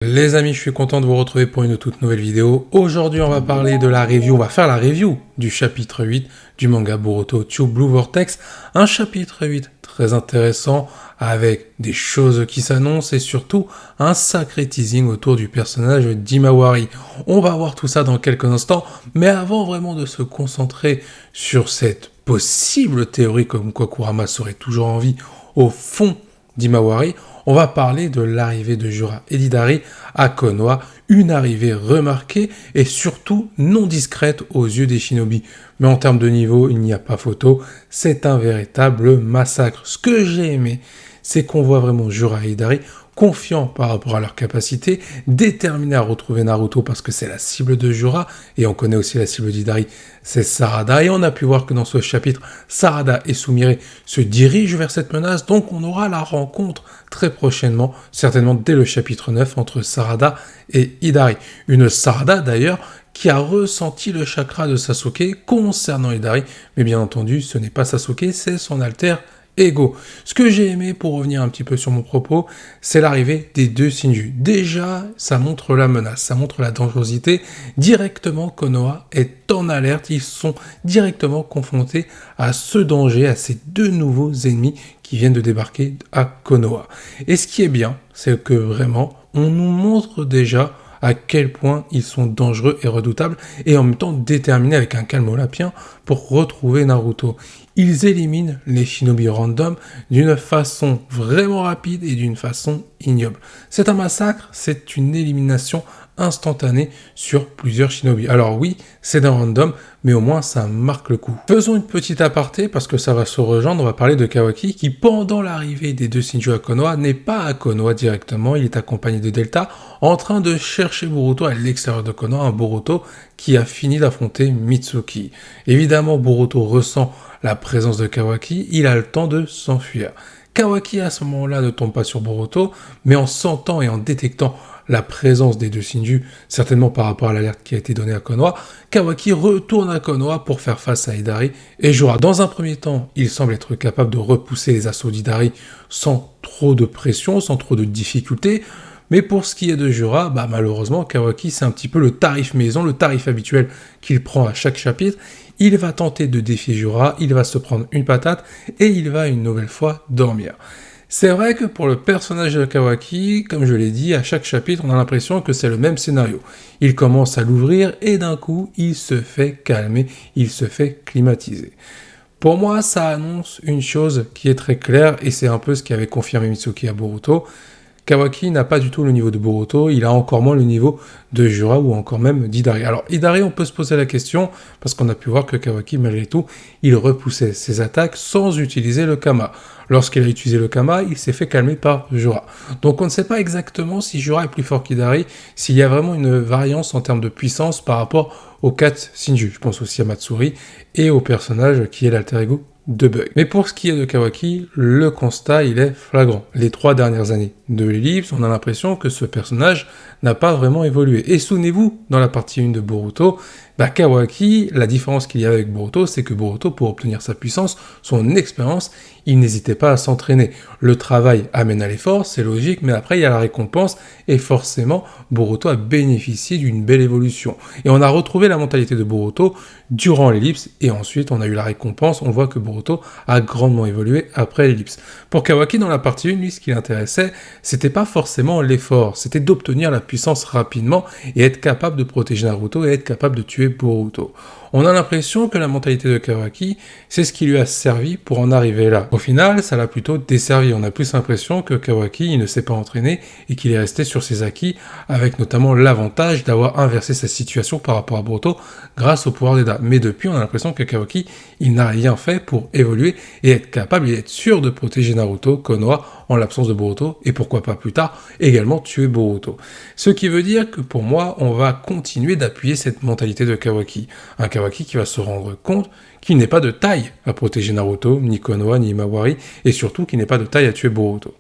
Les amis, je suis content de vous retrouver pour une toute nouvelle vidéo. Aujourd'hui, on va parler de la review, on va faire la review du chapitre 8 du manga Boruto to Blue Vortex. Un chapitre 8 très intéressant avec des choses qui s'annoncent et surtout un sacré teasing autour du personnage d'Himawari. On va voir tout ça dans quelques instants, mais avant vraiment de se concentrer sur cette possible théorie comme quoi Kurama serait toujours en vie au fond d'Himawari, on va parler de l'arrivée de Jura et d'Hidari à Konoha, une arrivée remarquée et surtout non discrète aux yeux des shinobi. Mais en termes de niveau, il n'y a pas photo, c'est un véritable massacre. Ce que j'ai aimé, c'est qu'on voit vraiment Jura et Hidari confiants par rapport à leur capacité, déterminés à retrouver Naruto parce que c'est la cible de Jura, et on connaît aussi la cible d'Hidari, c'est Sarada, et on a pu voir que dans ce chapitre, Sarada et Sumire se dirigent vers cette menace, donc on aura la rencontre très prochainement, certainement dès le chapitre 9, entre Sarada et Hidari. Une Sarada d'ailleurs qui a ressenti le chakra de Sasuke concernant Hidari, mais bien entendu, ce n'est pas Sasuke, c'est son alter ego. Ce que j'ai aimé, pour revenir un petit peu sur mon propos, c'est l'arrivée des deux Shinju. Déjà, ça montre la menace, ça montre la dangerosité. Directement, Konoha est en alerte, ils sont directement confrontés à ce danger, à ces deux nouveaux ennemis qui viennent de débarquer à Konoha. Et ce qui est bien, c'est que vraiment, on nous montre déjà à quel point ils sont dangereux et redoutables, et en même temps déterminés avec un calme olympien pour retrouver Naruto. Ils éliminent les shinobi random d'une façon vraiment rapide et d'une façon ignoble. C'est un massacre, c'est une élimination instantanée sur plusieurs shinobi. Alors oui, c'est d'un random, mais au moins ça marque le coup. Faisons une petite aparté, parce que ça va se rejoindre, on va parler de Kawaki, qui pendant l'arrivée des deux Shinju à Konoha, n'est pas à Konoha directement, il est accompagné de Delta, en train de chercher Boruto à l'extérieur de Konoha, un Boruto qui a fini d'affronter Mitsuki. Évidemment, Boruto ressent la présence de Kawaki, il a le temps de s'enfuir. Kawaki à ce moment-là ne tombe pas sur Boruto, mais en sentant et en détectant la présence des deux Shinju, certainement par rapport à l'alerte qui a été donnée à Konoha, Kawaki retourne à Konoha pour faire face à Hidari et Jura. Dans un premier temps, il semble être capable de repousser les assauts d'Hidari sans trop de pression, sans trop de difficultés, mais pour ce qui est de Jura, malheureusement, Kawaki, c'est un petit peu le tarif maison, le tarif habituel qu'il prend à chaque chapitre. Il va tenter de défier Jura, il va se prendre une patate et il va une nouvelle fois dormir. C'est vrai que pour le personnage de Kawaki, comme je l'ai dit, à chaque chapitre, on a l'impression que c'est le même scénario. Il commence à l'ouvrir et d'un coup, il se fait calmer, il se fait climatiser. Pour moi, ça annonce une chose qui est très claire et c'est un peu ce qu'avait confirmé Mitsuki à Boruto. Kawaki n'a pas du tout le niveau de Boruto, il a encore moins le niveau de Jura ou encore même d'Hidari. Alors Hidari, on peut se poser la question, parce qu'on a pu voir que Kawaki, malgré tout, il repoussait ses attaques sans utiliser le Kama. Lorsqu'il a utilisé le Kama, il s'est fait calmer par Jura. Donc on ne sait pas exactement si Jura est plus fort qu'Hidari, s'il y a vraiment une variance en termes de puissance par rapport aux 4 Shinju. Je pense aussi à Matsuri et au personnage qui est l'alter ego de Bug. Mais pour ce qui est de Kawaki, le constat, il est flagrant. Les 3 dernières années de l'ellipse, on a l'impression que ce personnage n'a pas vraiment évolué. Et souvenez-vous, dans la partie 1 de Boruto, Kawaki, la différence qu'il y a avec Boruto, c'est que Boruto, pour obtenir sa puissance, son expérience, il n'hésitait pas à s'entraîner. Le travail amène à l'effort, c'est logique, mais après il y a la récompense, et forcément, Boruto a bénéficié d'une belle évolution. Et on a retrouvé la mentalité de Boruto durant l'ellipse, et ensuite on a eu la récompense, on voit que Boruto a grandement évolué après l'ellipse. Pour Kawaki, dans la partie 1, lui, ce qui l'intéressait, c'était pas forcément l'effort, c'était d'obtenir la puissance rapidement, et être capable de protéger Naruto, et être capable de tuer Boruto. On a l'impression que la mentalité de Kawaki, c'est ce qui lui a servi pour en arriver là. Au final, ça l'a plutôt desservi. On a plus l'impression que Kawaki, il ne s'est pas entraîné et qu'il est resté sur ses acquis, avec notamment l'avantage d'avoir inversé sa situation par rapport à Boruto grâce au pouvoir d'Eda. Mais depuis, on a l'impression que Kawaki, il n'a rien fait pour évoluer et être capable et être sûr de protéger Naruto, Konoha, en l'absence de Boruto, et pourquoi pas plus tard, également tuer Boruto. Ce qui veut dire que pour moi, on va continuer d'appuyer cette mentalité de Kawaki. Un Kawaki qui va se rendre compte qu'il n'est pas de taille à protéger Naruto, ni Konoha, ni Himawari, et surtout qu'il n'est pas de taille à tuer Boruto.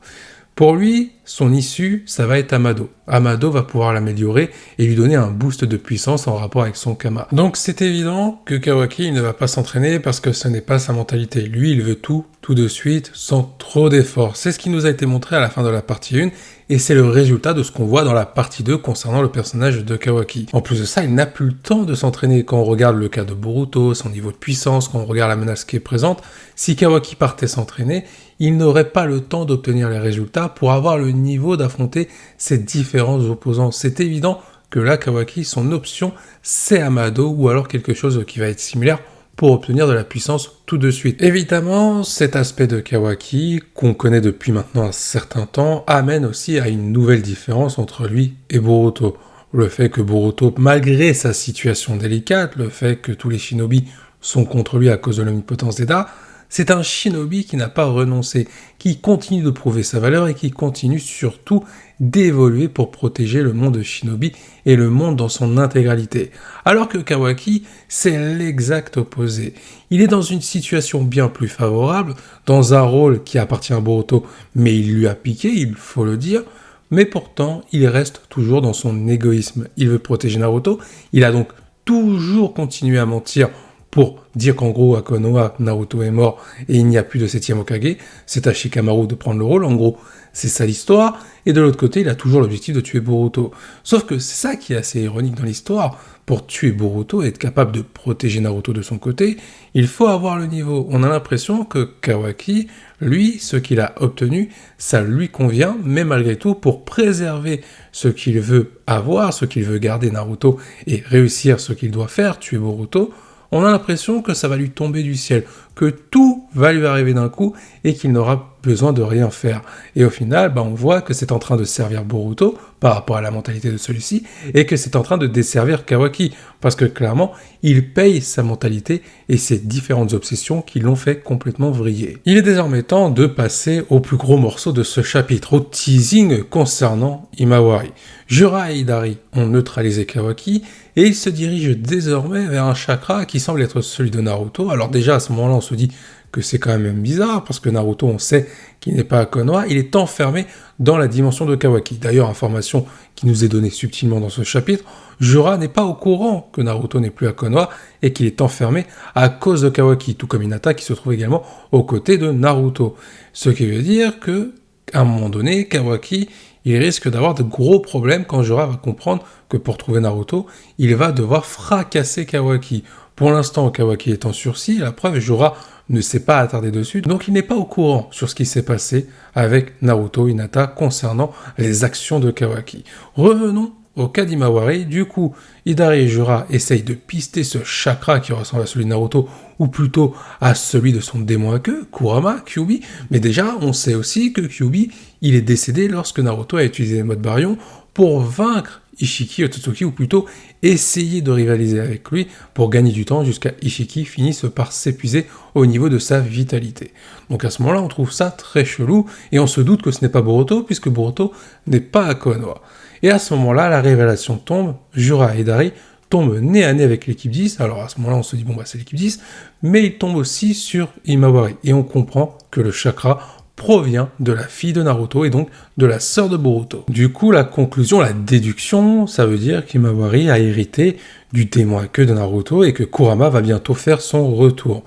Pour lui, son issue, ça va être Amado. Amado va pouvoir l'améliorer et lui donner un boost de puissance en rapport avec son Kama. Donc c'est évident que Kawaki il ne va pas s'entraîner parce que ce n'est pas sa mentalité. Lui, il veut tout de suite, sans trop d'efforts. C'est ce qui nous a été montré à la fin de la partie 1, et c'est le résultat de ce qu'on voit dans la partie 2 concernant le personnage de Kawaki. En plus de ça, il n'a plus le temps de s'entraîner. Quand on regarde le cas de Boruto, son niveau de puissance, quand on regarde la menace qui est présente, si Kawaki partait s'entraîner, il n'aurait pas le temps d'obtenir les résultats pour avoir le niveau d'affronter ses différents opposants. C'est évident que là, Kawaki, son option, c'est Amado, ou alors quelque chose qui va être similaire pour obtenir de la puissance tout de suite. Évidemment, cet aspect de Kawaki, qu'on connaît depuis maintenant un certain temps, amène aussi à une nouvelle différence entre lui et Boruto. Le fait que Boruto, malgré sa situation délicate, le fait que tous les shinobi sont contre lui à cause de l'omnipotence d'Eda, c'est un shinobi qui n'a pas renoncé, qui continue de prouver sa valeur et qui continue surtout d'évoluer pour protéger le monde shinobi et le monde dans son intégralité. Alors que Kawaki, c'est l'exact opposé. Il est dans une situation bien plus favorable, dans un rôle qui appartient à Boruto, mais il lui a piqué, il faut le dire, mais pourtant, il reste toujours dans son égoïsme. Il veut protéger Naruto, il a donc toujours continué à mentir pour dire qu'en gros, à Konoha, Naruto est mort et il n'y a plus de 7ème Hokage, c'est à Shikamaru de prendre le rôle, en gros, c'est ça l'histoire, et de l'autre côté, il a toujours l'objectif de tuer Boruto. Sauf que c'est ça qui est assez ironique dans l'histoire, pour tuer Boruto et être capable de protéger Naruto de son côté, il faut avoir le niveau. On a l'impression que Kawaki, lui, ce qu'il a obtenu, ça lui convient, mais malgré tout, pour préserver ce qu'il veut avoir, ce qu'il veut garder Naruto, et réussir ce qu'il doit faire, tuer Boruto, on a l'impression que ça va lui tomber du ciel, que tout va lui arriver d'un coup et qu'il n'aura besoin de rien faire. Et au final, on voit que c'est en train de servir Boruto par rapport à la mentalité de celui-ci et que c'est en train de desservir Kawaki parce que clairement, il paye sa mentalité et ses différentes obsessions qui l'ont fait complètement vriller. Il est désormais temps de passer au plus gros morceau de ce chapitre, au teasing concernant Himawari. Jura et Hidari ont neutralisé Kawaki et ils se dirigent désormais vers un chakra qui semble être celui de Naruto. Alors déjà à ce moment-là on se dit que c'est quand même bizarre parce que Naruto on sait qu'il n'est pas à Konoha, il est enfermé dans la dimension de Kawaki. D'ailleurs information qui nous est donnée subtilement dans ce chapitre, Jura n'est pas au courant que Naruto n'est plus à Konoha et qu'il est enfermé à cause de Kawaki, tout comme Hinata qui se trouve également aux côtés de Naruto. Ce qui veut dire que à un moment donné, Kawaki il risque d'avoir de gros problèmes quand Jura va comprendre que pour trouver Naruto, il va devoir fracasser Kawaki. Pour l'instant, Kawaki est en sursis, la preuve, Jura ne s'est pas attardé dessus, donc il n'est pas au courant sur ce qui s'est passé avec Naruto Hinata concernant les actions de Kawaki. Revenons au cas d'Himawari, du coup, Hidari et Jura essayent de pister ce chakra qui ressemble à celui de Naruto, ou plutôt à celui de son démon à queue, Kurama, Kyuubi, mais déjà, on sait aussi que Kyuubi, il est décédé lorsque Naruto a utilisé le mode Baryon pour vaincre Ishiki Otsutsuki, ou plutôt essayer de rivaliser avec lui pour gagner du temps jusqu'à Ishiki finisse par s'épuiser au niveau de sa vitalité. Donc à ce moment-là, on trouve ça très chelou, et on se doute que ce n'est pas Boruto, puisque Boruto n'est pas à Konoha. Et à ce moment-là, la révélation tombe, Jura et Hidari tombent nez à nez avec l'équipe 10, alors à ce moment-là, on se dit, c'est l'équipe 10, mais ils tombent aussi sur Himawari, et on comprend que le chakra provient de la fille de Naruto et donc de la sœur de Boruto. Du coup, la conclusion, la déduction, ça veut dire qu'Himawari a hérité du démon à queue de Naruto et que Kurama va bientôt faire son retour.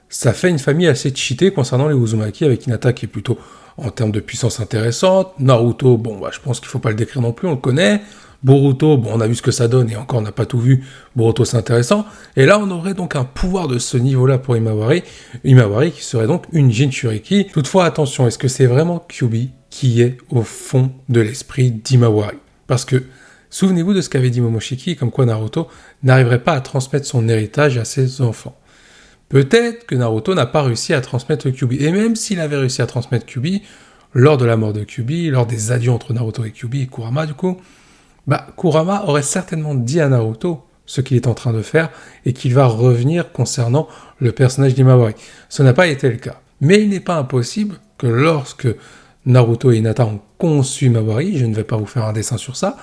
Ça fait une famille assez cheatée concernant les Uzumaki avec Hinata qui est plutôt en termes de puissance intéressante. Naruto, je pense qu'il faut pas le décrire non plus, on le connaît. Boruto, on a vu ce que ça donne et encore on n'a pas tout vu. Boruto c'est intéressant. Et là on aurait donc un pouvoir de ce niveau-là pour Himawari. Himawari qui serait donc une Jinchuriki. Toutefois attention, est-ce que c'est vraiment Kyuubi qui est au fond de l'esprit d'Himawari? Parce que souvenez-vous de ce qu'avait dit Momoshiki, comme quoi Naruto n'arriverait pas à transmettre son héritage à ses enfants. Peut-être que Naruto n'a pas réussi à transmettre Kyuubi. Et même s'il avait réussi à transmettre Kyuubi, lors de la mort de Kyuubi, lors des adieux entre Naruto et Kyuubi et Kurama du coup, Kurama aurait certainement dit à Naruto ce qu'il est en train de faire et qu'il va revenir concernant le personnage d'Himawari. Ce n'a pas été le cas. Mais il n'est pas impossible que lorsque Naruto et Hinata ont conçu Himawari, je ne vais pas vous faire un dessin sur ça,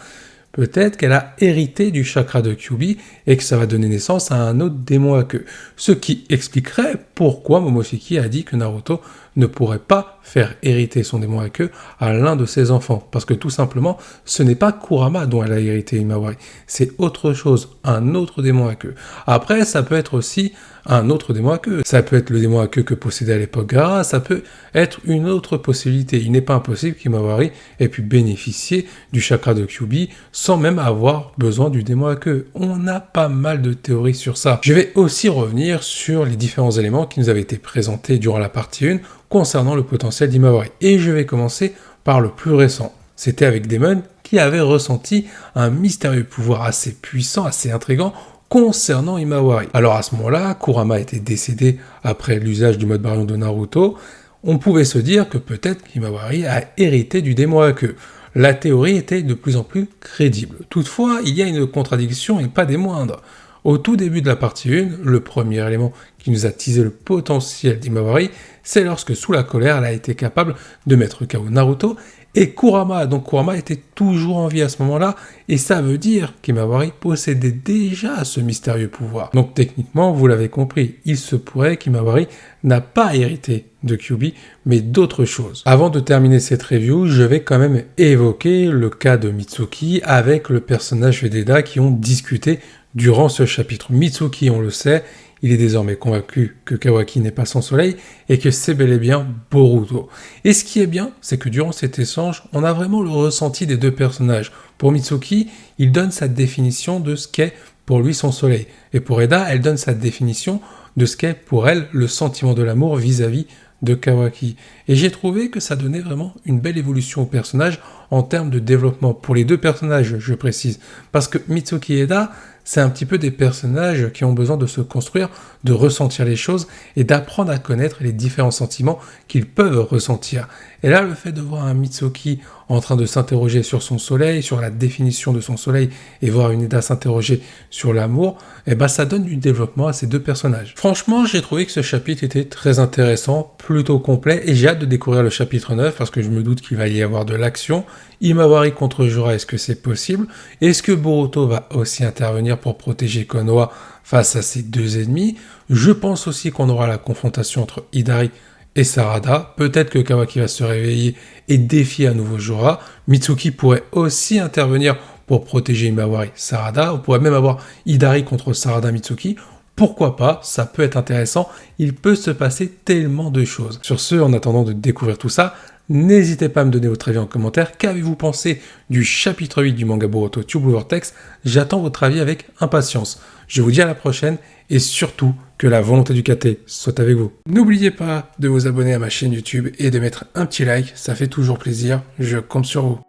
peut-être qu'elle a hérité du chakra de Kyuubi et que ça va donner naissance à un autre démon à queue. Ce qui expliquerait pourquoi Momoshiki a dit que Naruto ne pourrait pas faire hériter son démon à queue à l'un de ses enfants. Parce que tout simplement, ce n'est pas Kurama dont elle a hérité Himawari. C'est autre chose, un autre démon à queue. Après, ça peut être aussi un autre démon à queue. Ça peut être le démon à queue que possédait à l'époque Gaara, ça peut être une autre possibilité. Il n'est pas impossible qu'Himawari ait pu bénéficier du chakra de Kyuubi sans même avoir besoin du démon à queue. On a pas mal de théories sur ça. Je vais aussi revenir sur les différents éléments qui nous avaient été présentés durant la partie 1 concernant le potentiel d'Himawari. Et je vais commencer par le plus récent. C'était avec Daemon qui avait ressenti un mystérieux pouvoir assez puissant, assez intriguant concernant Himawari. Alors à ce moment-là, Kurama était décédé après l'usage du mode baryon de Naruto. On pouvait se dire que peut-être qu'Himawari a hérité du démon à queue. La théorie était de plus en plus crédible. Toutefois, il y a une contradiction et pas des moindres. Au tout début de la partie 1, le premier élément qui nous a teasé le potentiel d'Himawari, c'est lorsque sous la colère, elle a été capable de mettre KO Naruto et Kurama. Donc Kurama était toujours en vie à ce moment-là, et ça veut dire qu'Himawari possédait déjà ce mystérieux pouvoir. Donc techniquement, vous l'avez compris, il se pourrait qu'Himawari n'a pas hérité de Kyuubi, mais d'autres choses. Avant de terminer cette review, je vais quand même évoquer le cas de Mitsuki avec le personnage Vededa qui ont discuté durant ce chapitre. Mitsuki, on le sait, il est désormais convaincu que Kawaki n'est pas son soleil et que c'est bel et bien Boruto. Et ce qui est bien, c'est que durant cet échange, on a vraiment le ressenti des deux personnages. Pour Mitsuki, il donne sa définition de ce qu'est pour lui son soleil. Et pour Eda, elle donne sa définition de ce qu'est pour elle le sentiment de l'amour vis-à-vis de Kawaki. Et j'ai trouvé que ça donnait vraiment une belle évolution au personnage en termes de développement. Pour les deux personnages, je précise. Parce que Mitsuki et Eda, c'est un petit peu des personnages qui ont besoin de se construire, de ressentir les choses et d'apprendre à connaître les différents sentiments qu'ils peuvent ressentir. Et là, le fait de voir un Mitsuki en train de s'interroger sur son soleil, sur la définition de son soleil, et voir une Eda s'interroger sur l'amour, eh ben ça donne du développement à ces deux personnages. Franchement, j'ai trouvé que ce chapitre était très intéressant, plutôt complet, et j'ai hâte de découvrir le chapitre 9, parce que je me doute qu'il va y avoir de l'action. Himawari contre Jura, est-ce que c'est possible? Est-ce que Boruto va aussi intervenir pour protéger Konoha face à ses deux ennemis? Je pense aussi qu'on aura la confrontation entre Hidari et Sarada. Peut-être que Kawaki va se réveiller et défier à nouveau Jura. Mitsuki pourrait aussi intervenir pour protéger Himawari, Sarada. On pourrait même avoir Hidari contre Sarada Mitsuki. Pourquoi pas, ça peut être intéressant. Il peut se passer tellement de choses. Sur ce, en attendant de découvrir tout ça, n'hésitez pas à me donner votre avis en commentaire. Qu'avez-vous pensé du chapitre 8 du manga Boruto Tube Blue Vortex? J'attends votre avis avec impatience. Je vous dis à la prochaine et surtout que la volonté du KT soit avec vous. N'oubliez pas de vous abonner à ma chaîne YouTube et de mettre un petit like, ça fait toujours plaisir, je compte sur vous.